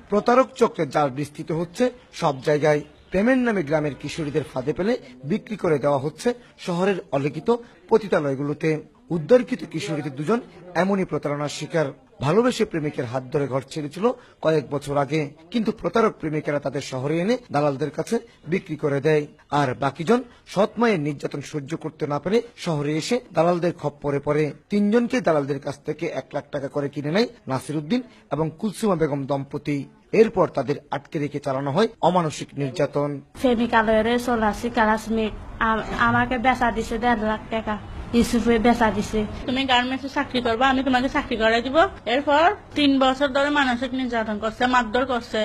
প্রতারক চক্রের জাল বিস্তৃত হচ্ছে সব জায়গায়। প্রেমের নামে গ্রামের কিশোরীদের ফাঁদে পেলে বিক্রি করে দেওয়া হচ্ছে শহরের অলিখিত পতিতালয়গুলোতে। উদ্ধারকৃত কিশোরীদের দুজন এমনই প্রতারণার শিকার। ভালোবেসে প্রেমিকের হাত ধরে ঘর ছেড়েছিল কয়েক বছর আগে, কিন্তু প্রতারক প্রেমিকেরা তাদের শহরে এনে দালালদের কাছে বিক্রি করে দেয়। আর বাকিজন সৎ মায়ের নির্যাতন সহ্য করতে না পেরে শহরে এসে দালালদের খপ্পরে পড়ে। তিনজনকে দালালদের কাছ থেকে 1 লাখ টাকা করে কিনে নেয় নাসির উদ্দিন এবং কুলসুমা বেগম দম্পতি। এরপর তাদের আটকে রেখে চালানো হয় অমানসিক নির্যাতন। প্রেমিকালয়ের চলাছি ক্লাসমেট আমাকে বেচা দিছে 1.5 লাখ টাকা। ইউসুফে বেচা দিছে, তুমি গার্মেন্টসে চাকরি করবা, আমি তোমাকে চাকরি করে দিব। এরপর 3 বছর ধরে মানসিক নির্যাতন করছে, মারধর করছে,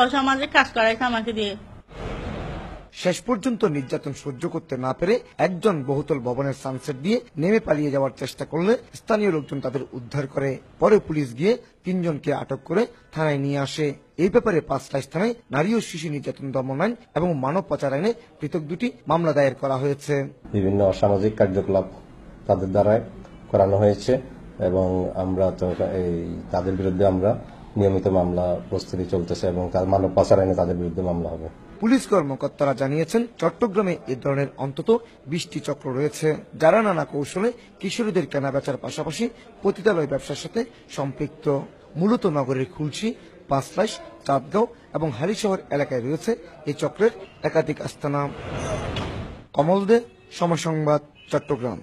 অসামাজিক কাজ করাইছে আমাকে দিয়ে। শেষ পর্যন্ত নির্যাতন সহ্য করতে না পেরে একজন বহুতল ভবনের সানসেট দিয়ে নেমে পালিয়ে যাওয়ার চেষ্টা করলে স্থানীয় লোকজন তাদের উদ্ধার করে। পরে পুলিশ গিয়ে 3 জনকে আটক করে থানায় নিয়ে আসে। এই ব্যাপারে 5 থানায় নারী ও শিশু নির্যাতন দমন আইন এবং মানব পাচার আইনে পৃথক 2টি মামলা দায়ের করা হয়েছে। বিভিন্ন অসামাজিক কার্যকলাপ তাদের দ্বারা করানো হয়েছে এবং আমরা তো তাদের বিরুদ্ধে আমরা নিয়মিত মামলা প্রস্তুতি চলতেছে এবং তার মানব পাচার আইনে তাদের বিরুদ্ধে মামলা হবে। পুলিশ কর্মকর্তারা জানিয়েছেন, চট্টগ্রামে এ ধরনের অন্তত 20টি চক্র রয়েছে, যারা নানা কৌশলে কিশোরীদের কেনা বেচার পাশাপাশি পতিতালয় ব্যবসার সাথে সম্পৃক্ত। মূলত নগরের খুলশী, পাঁচলাইশ, চাঁদগাঁও এবং হালিশহর এলাকায় রয়েছে এই চক্রের একাধিক আস্তানা। কমল দে, সময় সংবাদ, চট্টগ্রাম।